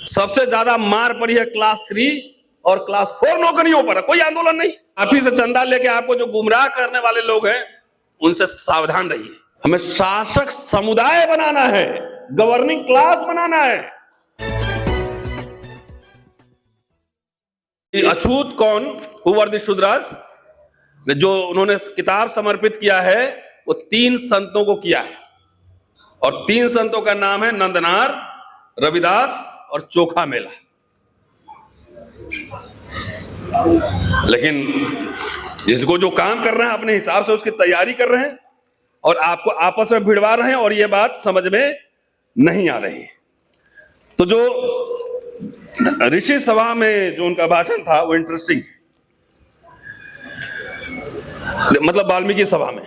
सबसे ज्यादा मार पड़ी है क्लास 3 और क्लास 4 नौकरियों पर। कोई आंदोलन नहीं। आप ही से चंदा लेके आपको जो गुमराह करने वाले लोग हैं उनसे सावधान रहिए। हमें शासक समुदाय बनाना है, गवर्निंग क्लास बनाना है। अछूत कौन हुवर द शूद्रास, जो उन्होंने किताब समर्पित किया है वो 3 संतों को किया है, और 3 संतों का नाम है नंदनार, रविदास और चोखा मेला। लेकिन जिसको जो काम कर रहे हैं अपने हिसाब से उसकी तैयारी कर रहे हैं और आपको आपस में भिड़वा रहे हैं, और ये बात समझ में नहीं आ रही। तो जो ऋषि सभा में जो उनका भाषण था वो इंटरेस्टिंग, मतलब वाल्मीकि सभा में,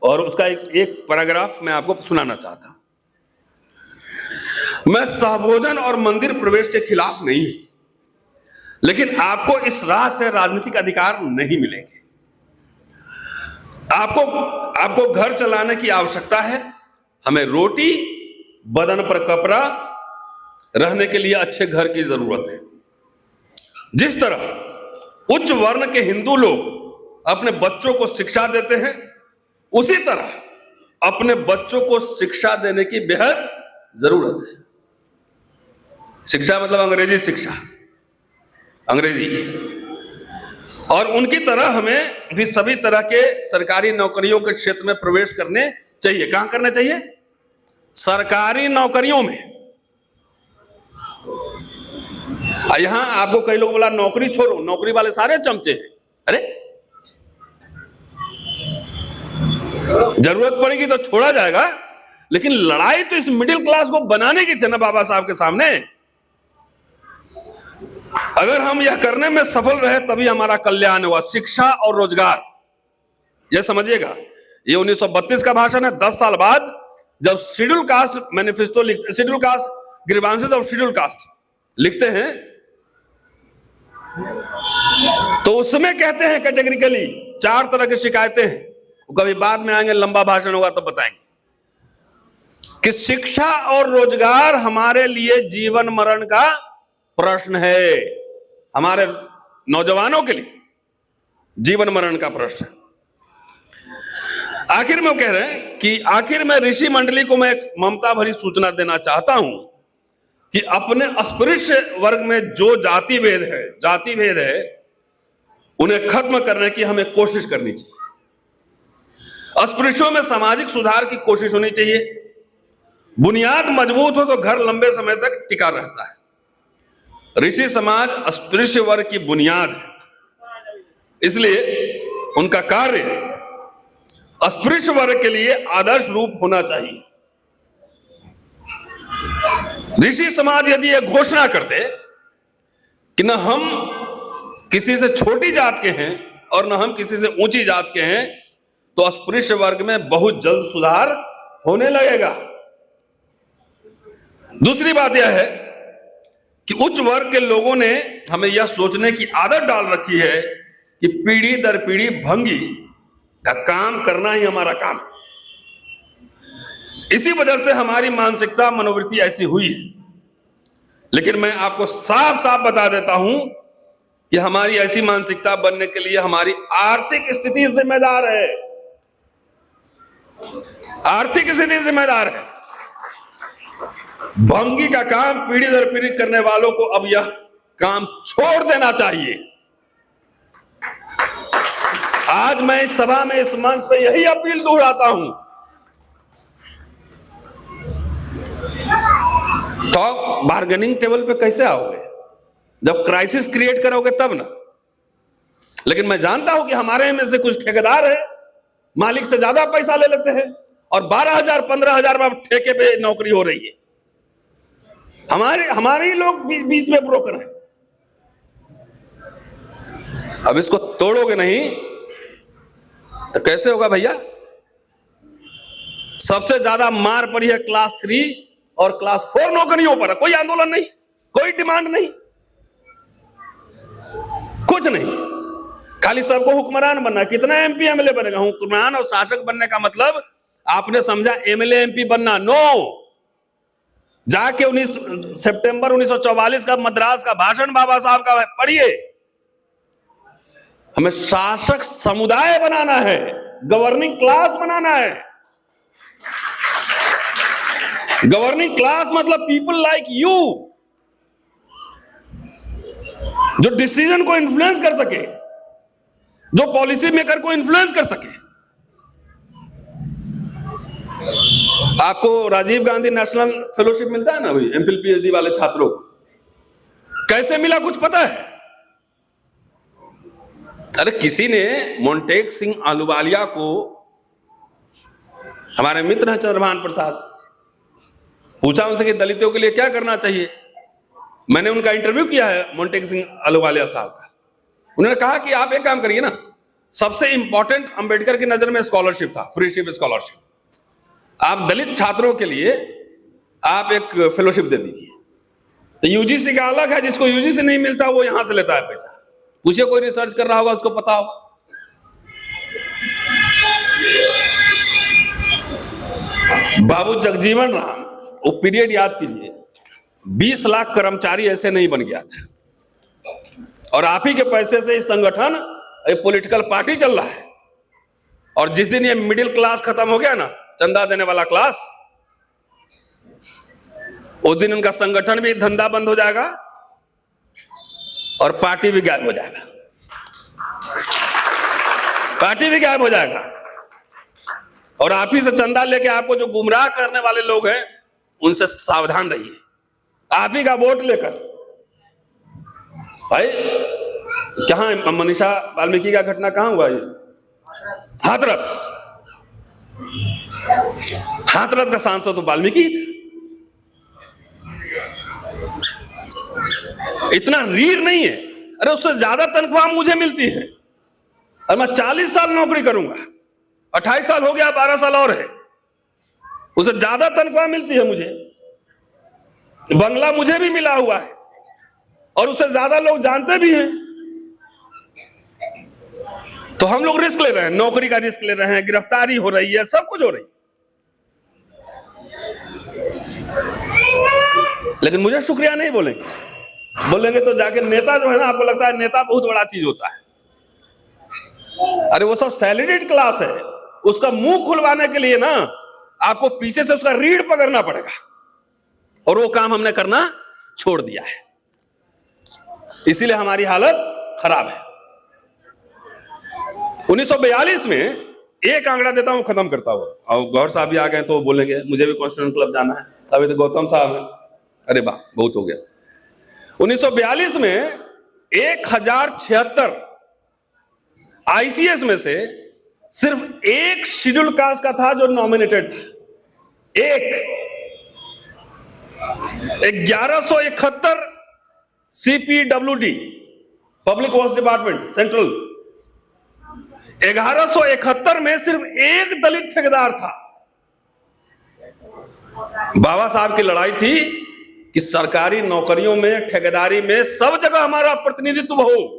और उसका एक पैराग्राफ मैं आपको सुनाना चाहता हूं। मैं सहभोजन और मंदिर प्रवेश के खिलाफ नहीं हूं, लेकिन आपको इस राह से राजनीतिक अधिकार नहीं मिलेंगे। आपको घर चलाने की आवश्यकता है, हमें रोटी, बदन पर कपड़ा, रहने के लिए अच्छे घर की जरूरत है। जिस तरह उच्च वर्ण के हिंदू लोग अपने बच्चों को शिक्षा देते हैं, उसी तरह अपने बच्चों को शिक्षा देने की बेहद जरूरत है। शिक्षा मतलब अंग्रेजी शिक्षा, अंग्रेजी। और उनकी तरह हमें भी सभी तरह के सरकारी नौकरियों के क्षेत्र में प्रवेश करने चाहिए। कहां करने चाहिए? सरकारी नौकरियों में। यहां आपको कई लोग बोला नौकरी छोड़ो, नौकरी वाले सारे चमचे हैं। अरे जरूरत पड़ेगी तो छोड़ा जाएगा, लेकिन लड़ाई तो इस मिडिल क्लास को बनाने की थी ना बाबा साहब के सामने। अगर हम यह करने में सफल रहे तभी हमारा कल्याण हुआ। शिक्षा और रोजगार, यह समझिएगा, ये 1932 का भाषण है। 10 साल बाद जब शेड्यूल कास्ट मैनिफेस्टो लिखते, schedule caste grievances of schedule caste लिखते हैं, तो उसमें कहते हैं कैटेगरिकली 4 तरह की शिकायतें हैं। कभी बाद में आएंगे, लंबा भाषण होगा तब बताएंगे कि शिक्षा और रोजगार हमारे लिए जीवन मरण का प्रश्न है। हमारे नौजवानों के लिए जीवन मरण का प्रश्न है। आखिर में वो कह रहे हैं कि आखिर में ऋषि मंडली को मैं एक ममता भरी सूचना देना चाहता हूं कि अपने अस्पृश्य वर्ग में जो जाति भेद है उन्हें खत्म करने की हमें कोशिश करनी चाहिए। अस्पृश्यों में सामाजिक सुधार की कोशिश होनी चाहिए। बुनियाद मजबूत हो तो घर लंबे समय तक टिका रहता है। ऋषि समाज अस्पृश्य वर्ग की बुनियाद है, इसलिए उनका कार्य अस्पृश्य वर्ग के लिए आदर्श रूप होना चाहिए। ऋषि समाज यदि यह घोषणा कर दे कि न हम किसी से छोटी जात के हैं और न हम किसी से ऊंची जात के हैं, तो अस्पृश्य वर्ग में बहुत जल्द सुधार होने लगेगा। दूसरी बात यह है कि उच्च वर्ग के लोगों ने हमें यह सोचने की आदत डाल रखी है कि पीढ़ी दर पीढ़ी भंगी का काम करना ही हमारा काम। इसी वजह से हमारी मानसिकता, मनोवृत्ति ऐसी हुई है। लेकिन मैं आपको साफ साफ बता देता हूं कि हमारी ऐसी मानसिकता बनने के लिए हमारी आर्थिक स्थिति जिम्मेदार है। आर्थिक स्थिति जिम्मेदार है। भंगी का काम पीढ़ी दर पीढ़ी करने वालों को अब यह काम छोड़ देना चाहिए। आज मैं इस सभा में, इस मंच पे यही अपील दोहराता हूं। तो बार्गेनिंग टेबल पे कैसे आओगे? जब क्राइसिस क्रिएट करोगे तब ना। लेकिन मैं जानता हूं कि हमारे में से कुछ ठेकेदार है, मालिक से ज्यादा पैसा ले लेते हैं और 12,000 15,000 में ठेके पे नौकरी हो रही है। हमारे ही लोग बीच में ब्रोकर हैं। अब इसको तोड़ोगे नहीं तो कैसे होगा भैया? सबसे ज्यादा मार पड़ी है क्लास 3 और क्लास 4 नौकरियों पर। कोई आंदोलन नहीं, कोई डिमांड नहीं, कुछ नहीं, खाली सबको हुक्मरान बनना। कितना एमपी एमएलए बनेगा? हुक्मरान और शासक बनने का मतलब आपने समझा एमएलए एमपी बनना? नो, जाके 19 सितंबर 1944 का मद्रास का भाषण बाबा साहब का पढ़िए। हमें शासक समुदाय बनाना है, गवर्निंग क्लास बनाना है। गवर्निंग क्लास मतलब पीपल लाइक यू, जो डिसीजन को इन्फ्लुएंस कर सके, जो पॉलिसी मेकर को इन्फ्लुएंस कर सके। आपको राजीव गांधी नेशनल फेलोशिप मिलता है ना भाई, एमफिल पीएचडी वाले छात्रों को, कैसे मिला कुछ पता है? अरे किसी ने मोंटेक सिंह अहलुवालिया को, हमारे मित्र हैं चंद्रभान प्रसाद, पूछा उनसे कि दलितों के लिए क्या करना चाहिए। मैंने उनका इंटरव्यू किया है मोंटेक सिंह अहलुवालिया साहब का। उन्होंने कहा कि आप एक काम करिए ना, सबसे इंपॉर्टेंट अंबेडकर की नजर में स्कॉलरशिप था, फ्रीशिप स्कॉलरशिप। आप दलित छात्रों के लिए आप एक फेलोशिप दे दीजिए। तो यूजीसी का अलग है, जिसको यूजीसी नहीं मिलता वो यहां से लेता है पैसा। पूछिए, कोई रिसर्च कर रहा होगा उसको पता होगा। बाबू जगजीवन राम, वो पीरियड याद कीजिए, 20 लाख कर्मचारी ऐसे नहीं बन गया था, और आप ही के पैसे से इस संगठन, ये पॉलिटिकल पार्टी चल रहा है। और जिस दिन ये मिडिल क्लास खत्म हो गया ना, चंदा देने वाला क्लास, उस दिन उनका संगठन भी धंधा बंद हो जाएगा और पार्टी भी गायब हो जाएगा। पार्टी भी गायब हो जाएगा। और आप ही से चंदा लेके आपको जो गुमराह करने वाले लोग हैं, उनसे सावधान रहिए। आप ही का वोट लेकर, भाई कहां मनीषा वाल्मीकि का घटना कहां हुआ? ये हाथरस। हाथरस का सांसद तो वाल्मीकि थे। इतना रीढ़ नहीं है। अरे उससे ज्यादा तनख्वाह मुझे मिलती है, और मैं 40 साल नौकरी करूंगा, 28 साल हो गया, 12 साल और है, उससे ज्यादा तनख्वाह मिलती है मुझे। बंगला मुझे भी मिला हुआ है, और उससे ज्यादा लोग जानते भी हैं। तो हम लोग रिस्क ले रहे हैं, नौकरी का रिस्क ले रहे हैं, गिरफ्तारी हो रही है, सब कुछ हो रही है। लेकिन मुझे शुक्रिया नहीं बोलेंगे। बोलेंगे तो जाके नेता जो है ना, आपको लगता है नेता बहुत बड़ा चीज होता है। अरे वो सब सैलरीड क्लास है। उसका मुंह खुलवाने के लिए ना आपको पीछे से उसका रीढ़ पकड़ना पड़ेगा, और वो काम हमने करना छोड़ दिया है। इसीलिए हमारी हालत खराब है। 1942 में एक आंकड़ा देता हूं, खत्म करता हूं, और गौर साहब भी आ गए तो बोलेंगे मुझे भी कॉन्स्टिट्यूशन क्लब जाना है। अभी तो गौतम साहब है, अरे वाह बहुत हो गया। 1942 में 1076 आईसीएस में से सिर्फ एक शेड्यूल कास्ट का था जो नॉमिनेटेड था। एक 1171 CPWD, public works department central, 1171 में सिर्फ एक दलित ठेकेदार था। बाबा साहब की लड़ाई थी कि सरकारी नौकरियों में, ठेकेदारी में, सब जगह हमारा प्रतिनिधित्व हो।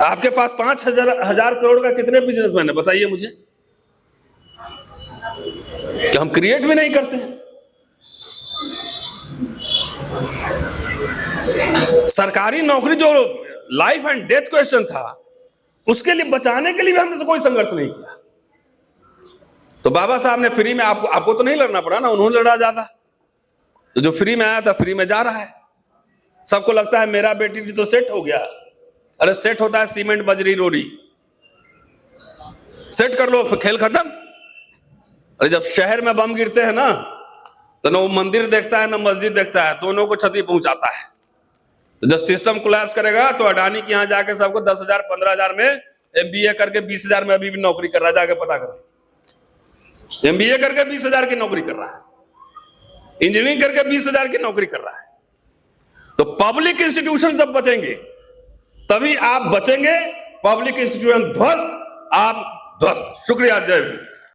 आपके पास 5,000 करोड़ का कितने बिजनेसमैन है बताइए मुझे, कि हम क्रिएट भी नहीं करते हैं। सरकारी नौकरी जो लाइफ एंड डेथ क्वेश्चन था, उसके लिए बचाने के लिए भी हमने से कोई संघर्ष नहीं किया। तो बाबा साहब ने फ्री में, आपको तो नहीं लड़ना पड़ा ना, उन्होंने लड़ा जाता। तो जो फ्री में आया था फ्री में जा रहा है। सबको लगता है मेरा बेटी तो सेट हो गया। अरे सेट होता है सीमेंट बजरी रोड़ी, सेट कर लो खेल खत्म। अरे जब शहर में बम गिरते हैं ना, तो ना वो मंदिर देखता है ना मस्जिद देखता है, दोनों को क्षति पहुंचाता है। तो जब सिस्टम कोलैप्स करेगा तो अडानी के यहां जाके सबको 10,000 15,000 में, एमबीए करके 20,000 में अभी भी नौकरी कर रहा है, जाके पता कर। एमबीए करके 20,000 की नौकरी कर रहा है, इंजीनियरिंग करके 20,000 की नौकरी कर रहा है। तो पब्लिक इंस्टीट्यूशन जब बचेंगे तभी आप बचेंगे। पब्लिक इंस्टीट्यूशन ध्वस्त, आप ध्वस्त। शुक्रिया, जय हिंद।